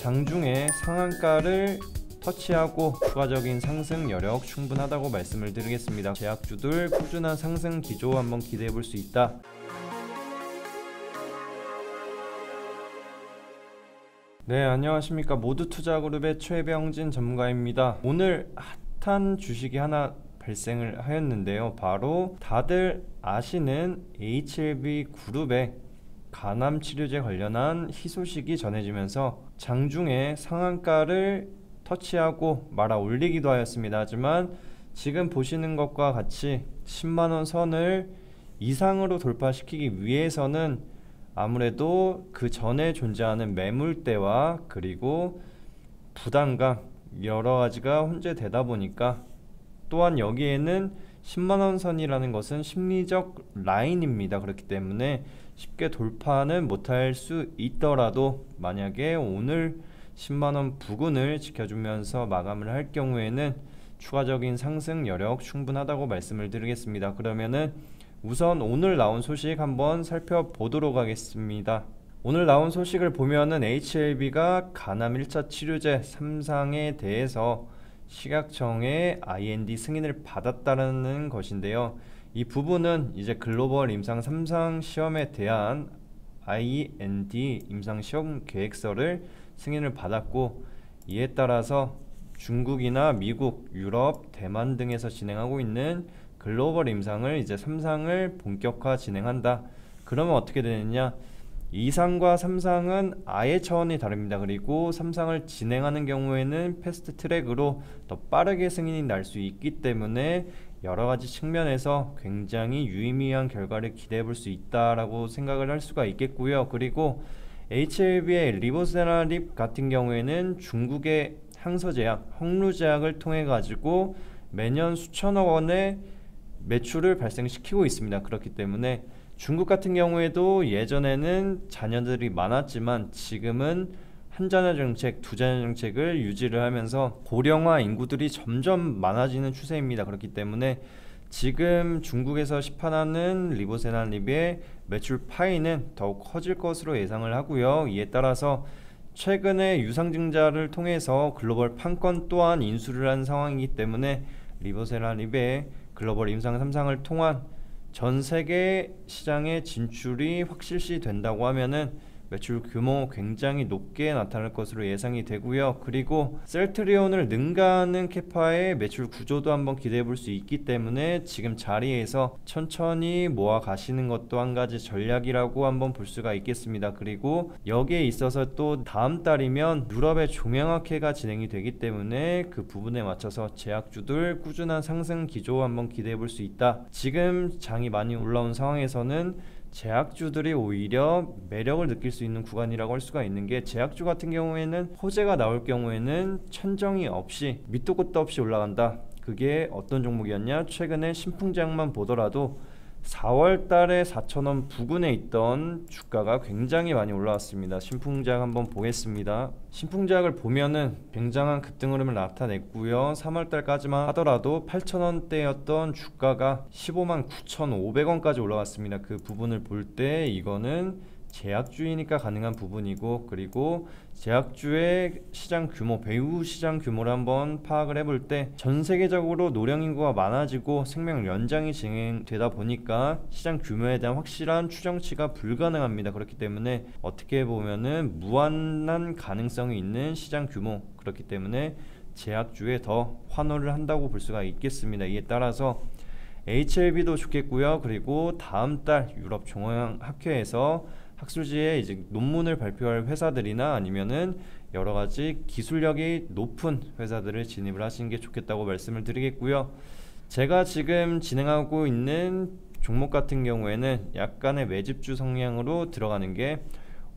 장중에 상한가를 터치하고 추가적인 상승 여력 충분하다고 말씀을 드리겠습니다. 제약주들 꾸준한 상승 기조 한번 기대해 볼 수 있다. 네, 안녕하십니까. 모두투자그룹의 최병진 전문가입니다. 오늘 핫한 주식이 하나 발생을 하였는데요. 바로 다들 아시는 HLB그룹의 간암치료제 관련한 희소식이 전해지면서 장중에 상한가를 터치하고 말아 올리기도 하였습니다. 하지만 지금 보시는 것과 같이 10만원 선을 이상으로 돌파시키기 위해서는 아무래도 그 전에 존재하는 매물대와 그리고 부담감 여러가지가 혼재되다 보니까, 또한 여기에는 10만원 선이라는 것은 심리적 라인입니다. 그렇기 때문에 쉽게 돌파는 못할 수 있더라도 만약에 오늘 10만원 부근을 지켜주면서 마감을 할 경우에는 추가적인 상승 여력 충분하다고 말씀을 드리겠습니다. 그러면은 우선 오늘 나온 소식 한번 살펴보도록 하겠습니다. 오늘 나온 소식을 보면은 HLB가 간암 1차 치료제 3상에 대해서 식약청의 IND 승인을 받았다는 것인데요. 이 부분은 이제 글로벌 임상 3상 시험에 대한 IND 임상 시험 계획서를 승인을 받았고, 이에 따라서 중국이나 미국, 유럽, 대만 등에서 진행하고 있는 글로벌 임상을 이제 3상을 본격화 진행한다. 그러면 어떻게 되느냐? 2상과 3상은 아예 차원이 다릅니다. 그리고 3상을 진행하는 경우에는 패스트 트랙으로 더 빠르게 승인이 날 수 있기 때문에 여러가지 측면에서 굉장히 유의미한 결과를 기대해 볼 수 있다라고 생각을 할 수가 있겠고요. 그리고 HLB의 리보세라립 같은 경우에는 중국의 항서제약, 헝루제약을 통해 가지고 매년 수천억 원의 매출을 발생시키고 있습니다. 그렇기 때문에 중국 같은 경우에도 예전에는 자녀들이 많았지만 지금은 한자녀 정책, 두자녀 정책을 유지를 하면서 고령화 인구들이 점점 많아지는 추세입니다. 그렇기 때문에 지금 중국에서 시판하는 리보세라립의 매출 파이는 더욱 커질 것으로 예상을 하고요. 이에 따라서 최근에 유상증자를 통해서 글로벌 판권 또한 인수를 한 상황이기 때문에 리보세라립의 글로벌 임상 3상을 통한 전 세계 시장의 진출이 확실시 된다고 하면은 매출 규모 굉장히 높게 나타날 것으로 예상이 되고요. 그리고 셀트리온을 능가하는 캐파의 매출 구조도 한번 기대해 볼 수 있기 때문에 지금 자리에서 천천히 모아 가시는 것도 한 가지 전략이라고 한번 볼 수가 있겠습니다. 그리고 여기에 있어서 또 다음 달이면 유럽의 종양학회가 진행이 되기 때문에 그 부분에 맞춰서 제약주들 꾸준한 상승 기조 한번 기대해 볼 수 있다. 지금 장이 많이 올라온 상황에서는 제약주들이 오히려 매력을 느낄 수 있는 구간이라고 할 수가 있는 게, 제약주 같은 경우에는 호재가 나올 경우에는 천정이 없이 밑도 끝도 없이 올라간다. 그게 어떤 종목이었냐? 최근에 신풍제약만 보더라도 4월 달에 4,000원 부근에 있던 주가가 굉장히 많이 올라왔습니다. 신풍제약 한번 보겠습니다. 신풍제약을 보면은 굉장한 급등 흐름을 나타냈고요. 3월 달까지만 하더라도 8,000원대였던 주가가 15만 9,500원까지 올라왔습니다. 그 부분을 볼 때 이거는 제약주이니까 가능한 부분이고, 그리고 제약주의 시장 규모, 배후 시장 규모를 한번 파악을 해볼 때 전 세계적으로 노령 인구가 많아지고 생명 연장이 진행되다 보니까 시장 규모에 대한 확실한 추정치가 불가능합니다. 그렇기 때문에 어떻게 보면은 무한한 가능성이 있는 시장 규모, 그렇기 때문에 제약주에 더 환호를 한다고 볼 수가 있겠습니다. 이에 따라서 HLB도 좋겠고요. 그리고 다음 달 유럽 종양학회에서 학술지에 이제 논문을 발표할 회사들이나 아니면은 여러가지 기술력이 높은 회사들을 진입을 하시는 게 좋겠다고 말씀을 드리겠고요. 제가 지금 진행하고 있는 종목 같은 경우에는 약간의 매집주 성향으로 들어가는 게,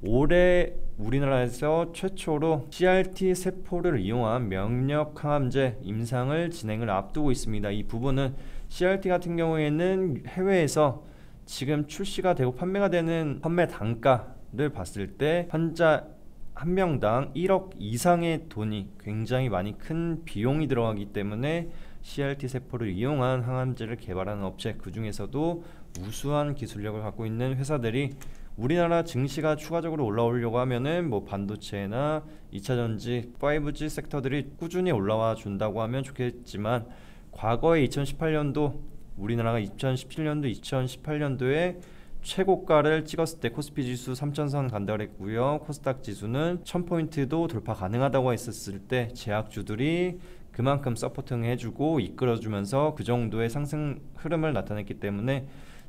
올해 우리나라에서 최초로 CRT 세포를 이용한 면역 항암제 임상을 진행을 앞두고 있습니다. 이 부분은 CRT 같은 경우에는 해외에서 지금 출시가 되고 판매가 되는 판매 단가를 봤을 때 환자 한 명당 1억 이상의 돈이 굉장히 많이 큰 비용이 들어가기 때문에 CRT 세포를 이용한 항암제를 개발하는 업체, 그 중에서도 우수한 기술력을 갖고 있는 회사들이 우리나라 증시가 추가적으로 올라오려고 하면은 뭐 반도체나 2차전지, 5G 섹터들이 꾸준히 올라와 준다고 하면 좋겠지만, 과거에 2018년도 우리나라가 2017년도, 2018년도에 최고가를 찍었을 때 코스피 지수 3000선 간다고 했고요. 코스닥 지수는 1000포인트도 돌파 가능하다고 했었을 때 제약주들이 그만큼 서포팅 해주고 이끌어주면서 그 정도의 상승 흐름을 나타냈기 때문에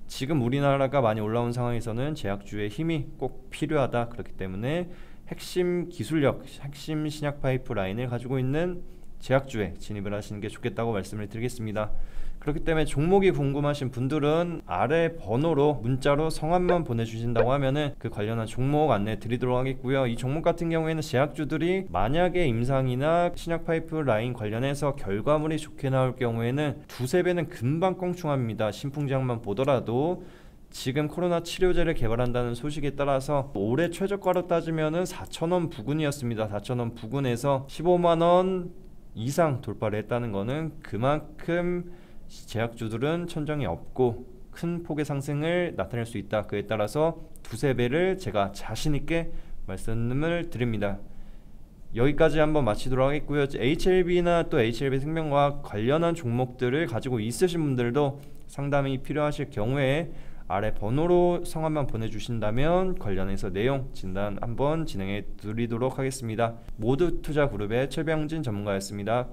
지금 우리나라가 많이 올라온 상황에서는 제약주의 힘이 꼭 필요하다. 그렇기 때문에 핵심 기술력, 핵심 신약 파이프라인을 가지고 있는 제약주에 진입을 하시는 게 좋겠다고 말씀을 드리겠습니다. 그렇기 때문에 종목이 궁금하신 분들은 아래 번호로 문자로 성함만 보내주신다고 하면은 그 관련한 종목 안내 드리도록 하겠고요. 이 종목 같은 경우에는 제약주들이 만약에 임상이나 신약 파이프라인 관련해서 결과물이 좋게 나올 경우에는 두세 배는 금방 껑충합니다. 신풍제약만 보더라도 지금 코로나 치료제를 개발한다는 소식에 따라서 올해 최저가로 따지면은 4,000원 부근이었습니다. 4,000원 부근에서 15만원 이상 돌파를 했다는 거는 그만큼 제약주들은 천정이 없고 큰 폭의 상승을 나타낼 수 있다. 그에 따라서 두세 배를 제가 자신있게 말씀을 드립니다. 여기까지 한번 마치도록 하겠고요. HLB나 또 HLB생명과학 관련한 종목들을 가지고 있으신 분들도 상담이 필요하실 경우에 아래 번호로 성함만 보내주신다면 관련해서 내용 진단 한번 진행해 드리도록 하겠습니다. 모두투자그룹의 최병진 전문가였습니다.